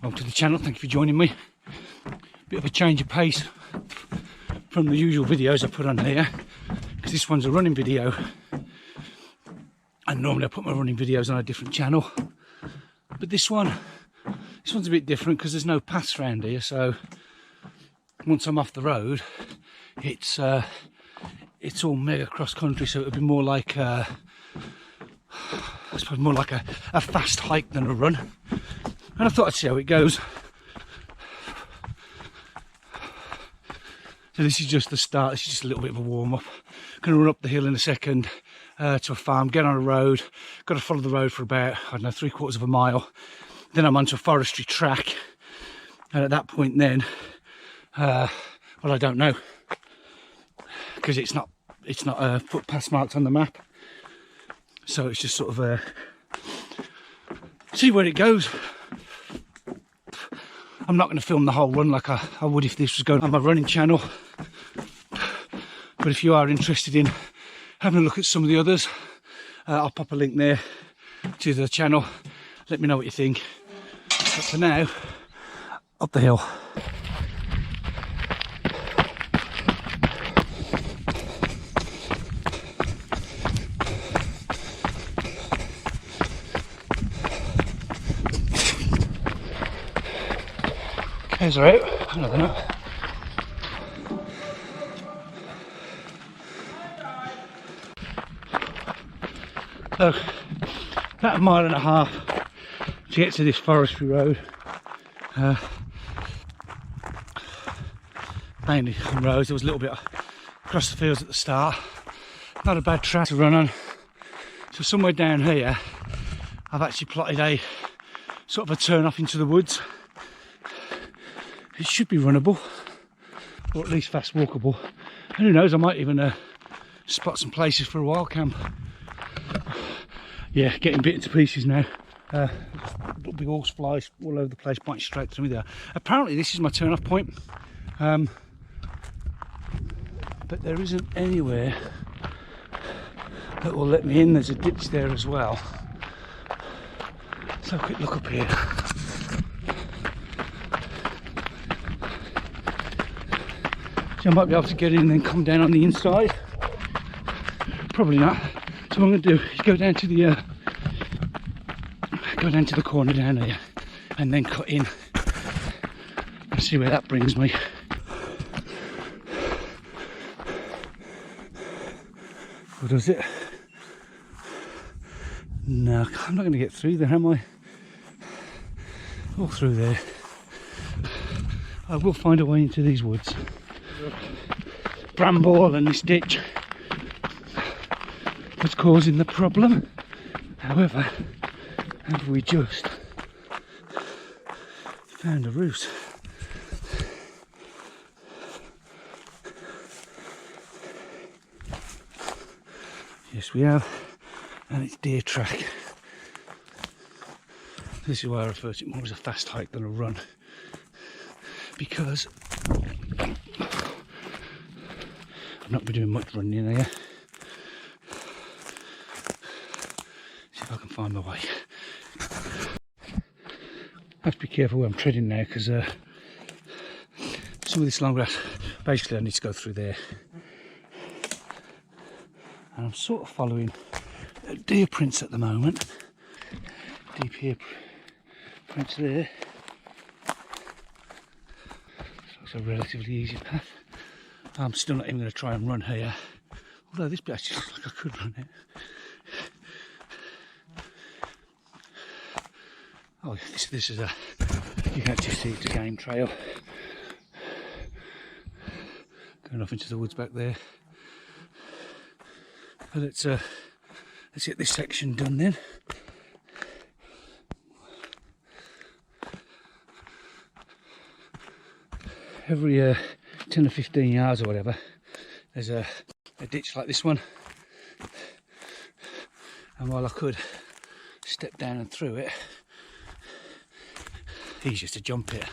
Welcome to the channel, thank you for joining me. Bit of a change of pace from the usual videos I put on here, because this one's a running video, and normally I put my running videos on a different channel, but this one's a bit different because there's no paths around here. So once I'm off the road, it's all mega cross country, so it'll be more like I suppose more like a fast hike than a run. And I thought I'd see how it goes. So this is just the start, this is just a little bit of a warm-up. Gonna run up the hill in a second to a farm, get on a road, got to follow the road for about, I don't know, 3/4 of a mile. Then I'm onto a forestry track, and at that point then, well, I don't know, because it's not footpath marked on the map. So it's just sort of see where it goes. I'm not going to film the whole run like I would if this was going on my running channel. But if you are interested in having a look at some of the others, I'll pop a link there to the channel. Let me know what you think. But for now, up the hill. Cares are out. No, they're not. So, about 1.5 miles to get to this forestry road. Mainly on roads. There was a little bit across the fields at the start. Not a bad track to run on. So somewhere down here, I've actually plotted a sort of a turn off into the woods. It should be runnable, or at least fast walkable. And who knows, I might even spot some places for a wild camp. Yeah, getting bitten to pieces now. Big horse flies all over the place, biting straight through me there. Apparently this is my turn off point, but there isn't anywhere that will let me in. There's a ditch there as well. Let's have a quick look up here. I might be able to get in and then come down on the inside. Probably not. So what I'm going to do is go down to the corner down here and then cut in and see where that brings me. Or does it? No, I'm not going to get through there, am I? All through there. I will find a way into these woods. Bramble and this ditch was causing the problem. However, have we just found a route? Yes, we have, and it's deer track. This is why I refer to it more as a fast hike than a run, because I'm not doing much running here. See if I can find my way. I have to be careful where I'm treading now, because some of this long grass, basically I need to go through there. And I'm sort of following deer prints at the moment. Deep deer prints there. Looks a relatively easy path. I'm still not even going to try and run here, although this bit actually looks like I could run it. Oh, this is you can actually see it's a game trail going off into the woods back there. But let's get this section done then. Every 10 or 15 yards or whatever, there's a ditch like this one, and while I could step down and through it, easier to jump it,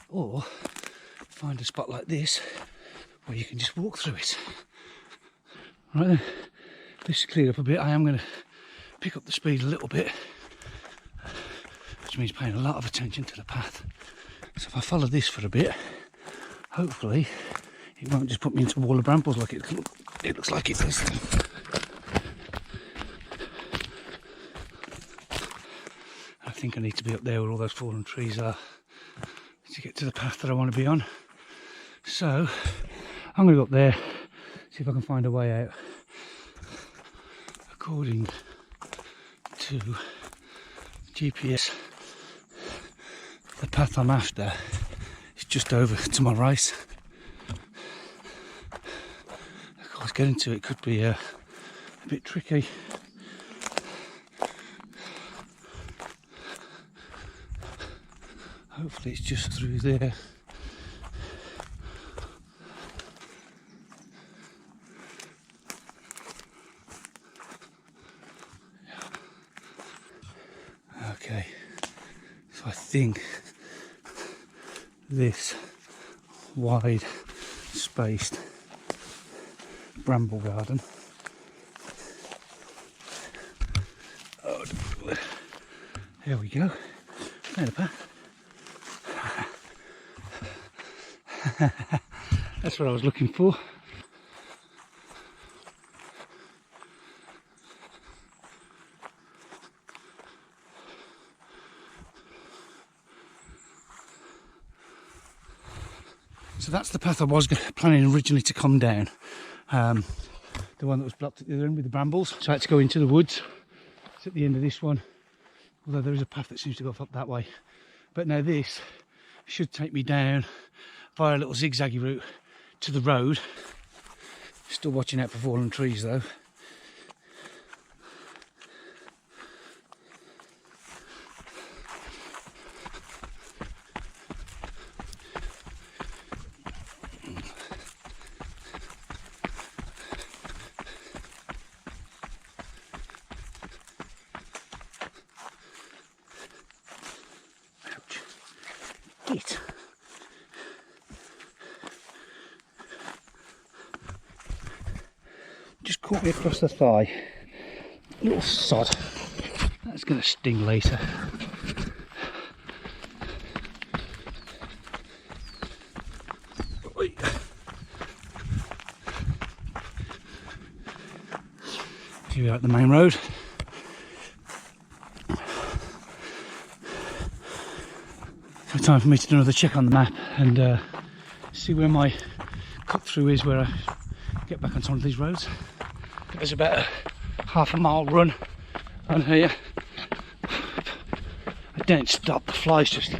or find a spot like this where you can just walk through it. Right then, this is cleared up a bit. I am going to pick up the speed a little bit, which means paying a lot of attention to the path. So if I follow this for a bit, hopefully it won't just put me into a wall of brambles like it looks like it does. I think I need to be up there where all those fallen trees are to get to the path that I want to be on. So I'm going to go up there, see if I can find a way out. According to GPS, the path I'm after is just over to my right. Of course, getting to it could be a bit tricky. Hopefully it's just through there. Okay, so I think this wide spaced bramble garden, there we go, found a path. That's what I was looking for. So that's the path I was planning originally to come down. The one that was blocked at the other end with the brambles. So I had to go into the woods. It's at the end of this one. Although there is a path that seems to go up that way. But now this should take me down via a little zigzaggy route to the road. Still watching out for fallen trees though. Ouch. Git. Just caught me across the thigh. Little sod. That's going to sting later. Here we are at the main road. So time for me to do another check on the map and see where my cut through is, where I get back on some of these roads. There's about a half a mile run on here. I don't stop, the flies just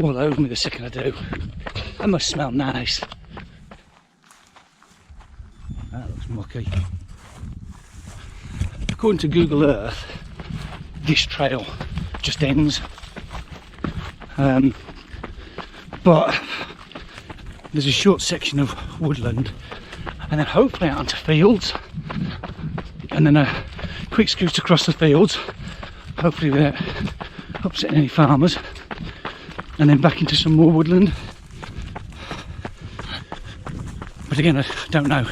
all over me the second I do. That must smell nice. That looks mucky. According to Google Earth, this trail just ends. But there's a short section of woodland and then hopefully out onto fields and then a quick scoot across the fields, hopefully without upsetting any farmers, and then back into some more woodland. But again, I don't know.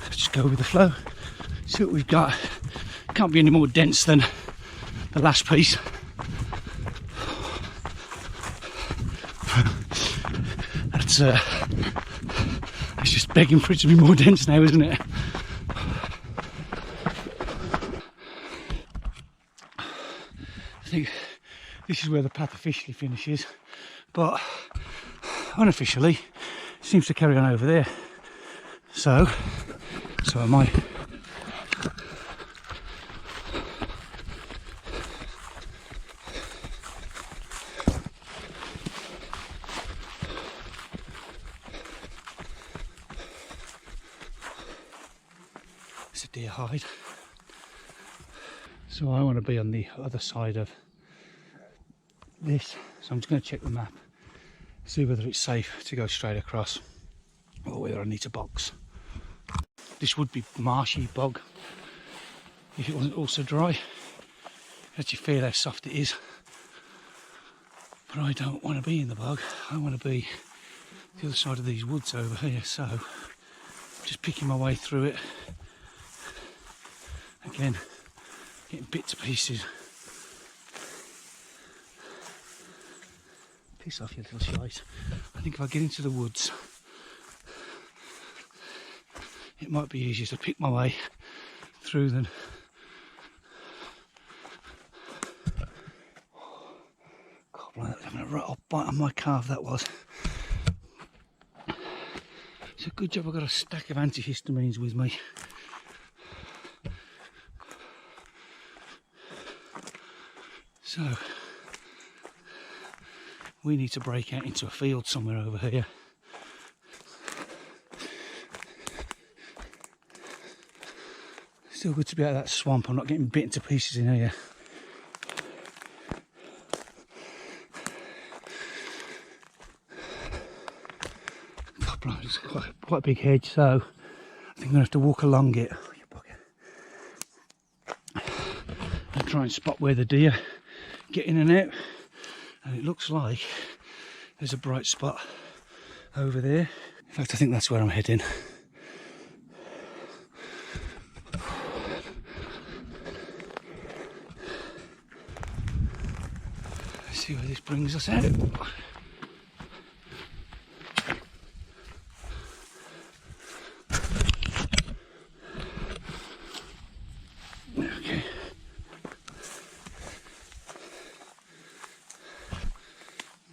Let's just go with the flow, see what we've got. Can't be any more dense than the last piece. It's just begging for it to be more dense now, isn't it? I think this is where the path officially finishes, but unofficially it seems to carry on over there. So am I. It's a deer hide. So I want to be on the other side of this, so I'm just going to check the map, see whether it's safe to go straight across or whether I need to box. This would be marshy bog if it wasn't also dry. You actually feel how soft it is, but I don't want to be in the bog. I want to be the other side of these woods over here, so just picking my way through it. Again, getting bits and pieces Piss off, you little shite. I think if I get into the woods, it might be easier to pick my way through them. God, that was having a right old bite on my calf, that was. It's a good job I've got a stack of antihistamines with me. So, we need to break out into a field somewhere over here. Still good to be out of that swamp. I'm not getting bitten to pieces in here. God, it's quite a big hedge, so I think I'm going to have to walk along it. Oh, you bugger. And try and spot where the deer get in and out. And it looks like there's a bright spot over there. In fact, I think that's where I'm heading. Let's see where this brings us out. Okay.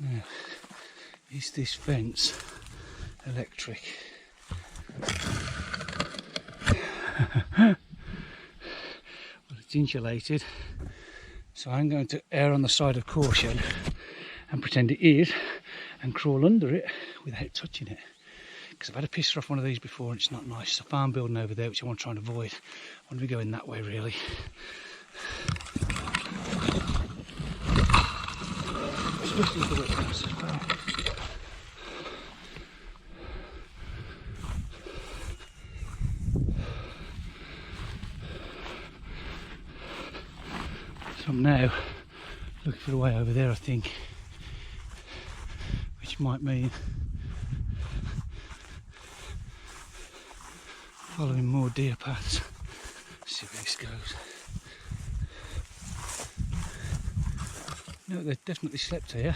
Now, is this fence electric? Well, it's insulated, so I'm going to err on the side of caution and pretend it is and crawl under it without touching it, because I've had a pisser off one of these before and it's not nice. There's a farm building over there which I want to try and avoid. I want to be going that way really. Especially if the wet grass as well. So I'm now looking for a way over there, I think, which might mean following more deer paths. Let's see where this goes. No, they've definitely slept here.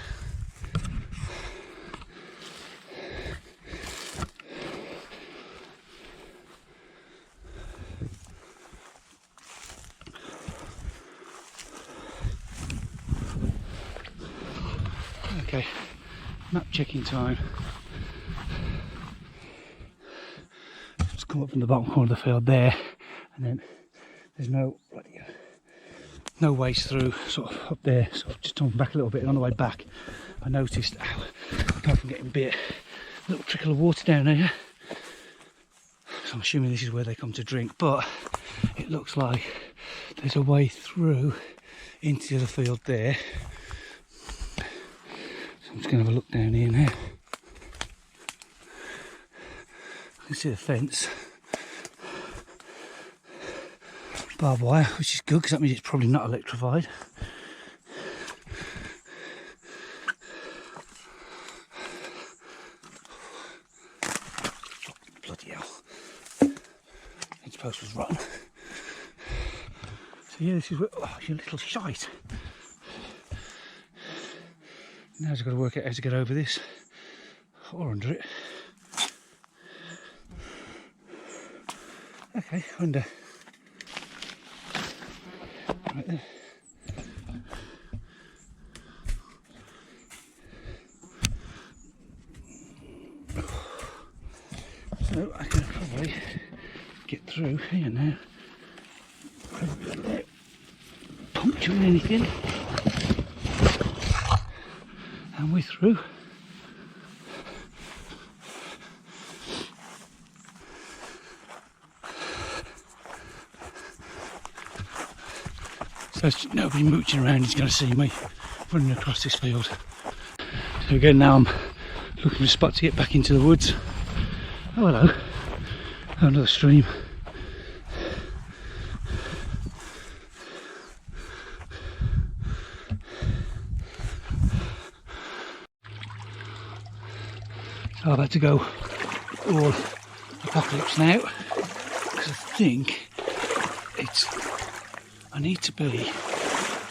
Okay, map checking time. Just come up from the bottom corner of the field there, and then there's no ways through, sort of up there, sort of just turning back a little bit, and on the way back I noticed, apart from getting bit, a little trickle of water down here. So I'm assuming this is where they come to drink, but it looks like there's a way through into the field there. So I'm just going to have a look down here now. I can see the fence. Barbed wire, which is good because that means it's probably not electrified. Bloody hell. Its post was rotten. So yeah, this is where, oh, you little shite. Now I've got to work out how to get over this or under it. Okay, under. Right there. So I can probably get through here now. Probably without puncturing anything. And we're through. So nobody mooching around is going to see me running across this field. So again, now I'm looking for a spot to get back into the woods. Oh hello, another stream. So I've had to go all apocalypse now because I think I need to be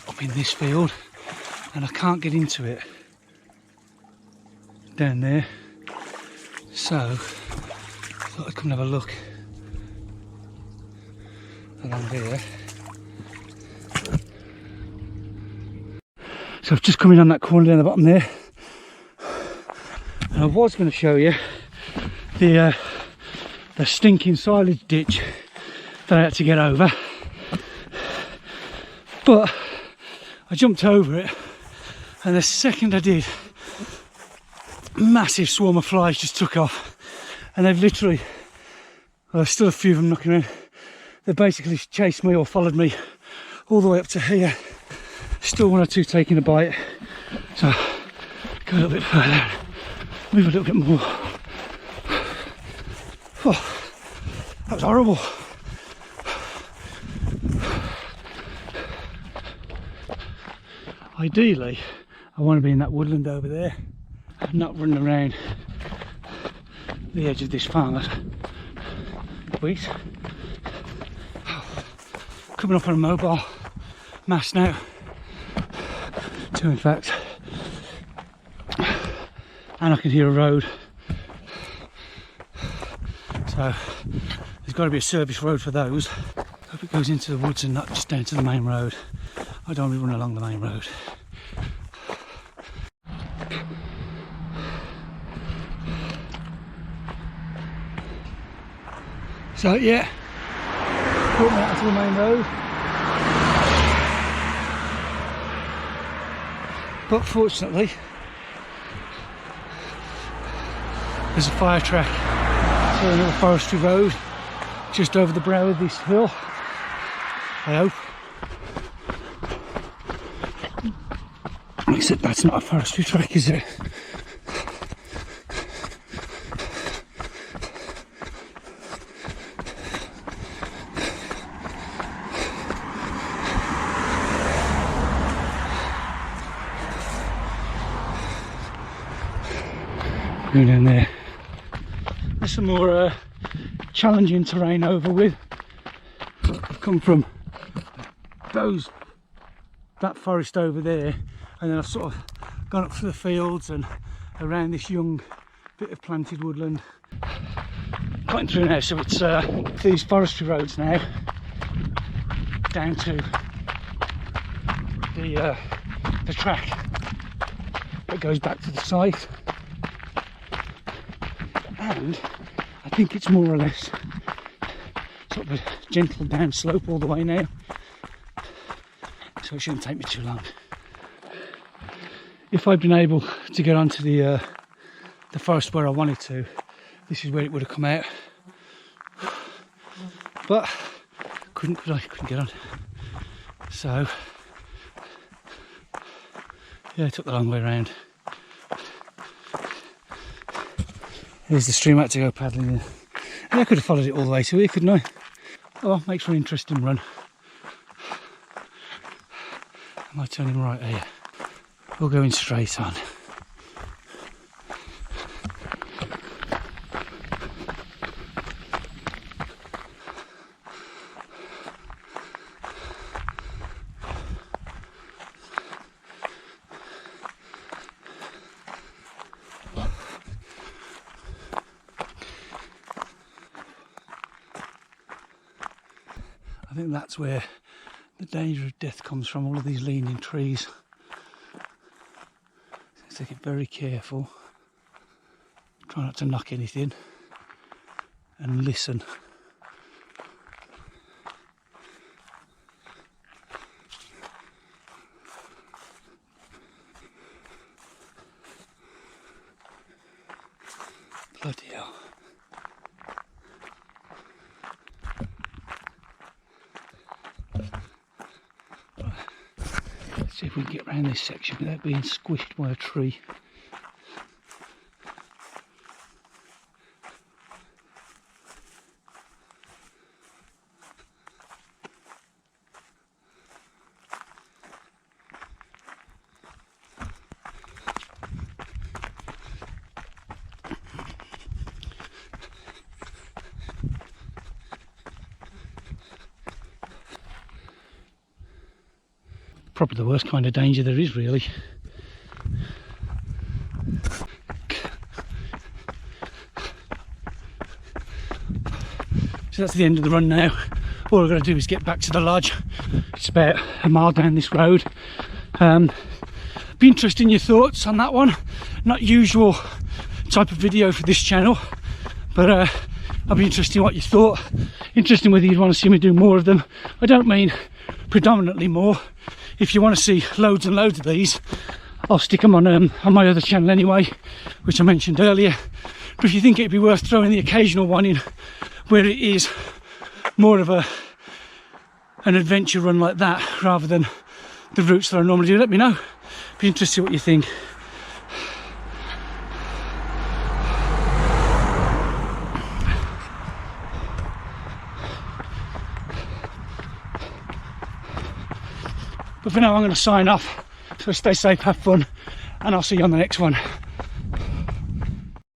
up in this field and I can't get into it down there. So I thought I'd come and have a look along there. So I've just come in on that corner down the bottom there, and I was going to show you the stinking silage ditch that I had to get over, but I jumped over it, and the second I did, a massive swarm of flies just took off, and they've literally, well, there's still a few of them knocking around. They basically chased me or followed me all the way up to here. Still one or two taking a bite, so go a little bit further, move a little bit more. Oh, that was horrible. Ideally, I want to be in that woodland over there, not running around the edge of this farm at wheat. Coming up on a mobile mast now. Two in fact, and I can hear a road, so there's got to be a service road for those. Hope it goes into the woods and not just down to the main road. I don't want to run along the main road. So yeah, brought me out to the main road. But fortunately, there's a fire track for another forestry road just over the brow of this hill, I hope. Except that's not a forestry track, is it? Going down there. There's some more challenging terrain over with. I've come from that forest over there, and then I've sort of gone up through the fields and around this young bit of planted woodland. Cutting through now, so it's these forestry roads now down to the track that goes back to the site. And I think it's more or less sort of a gentle down slope all the way now, so it shouldn't take me too long. If I'd been able to get onto the forest where I wanted to, this is where it would have come out, but couldn't get on. So yeah, I took the long way around. There's the stream I had to go paddling in. And I could have followed it all the way to here, couldn't I? Oh, makes for an interesting run. Am I turning right here? We're going straight on. I think that's where the danger of death comes from, all of these leaning trees. So get very careful, try not to knock anything, and listen. Bloody hell. Let's see if we can get around this section without being squished by a tree. Probably the worst kind of danger there is, really. So that's the end of the run now. All I've got to do is get back to the lodge. It's about a mile down this road. Be interested in your thoughts on that one. Not usual type of video for this channel, but I'll be interested in what you thought. Interesting whether you'd want to see me do more of them. I don't mean predominantly more. If you want to see loads and loads of these, I'll stick them on my other channel anyway, which I mentioned earlier. But if you think it'd be worth throwing the occasional one in where it is more of an adventure run like that rather than the routes that I normally do, let me know. Be interested what you think. But for now I'm going to sign off. So stay safe, have fun, and I'll see you on the next one.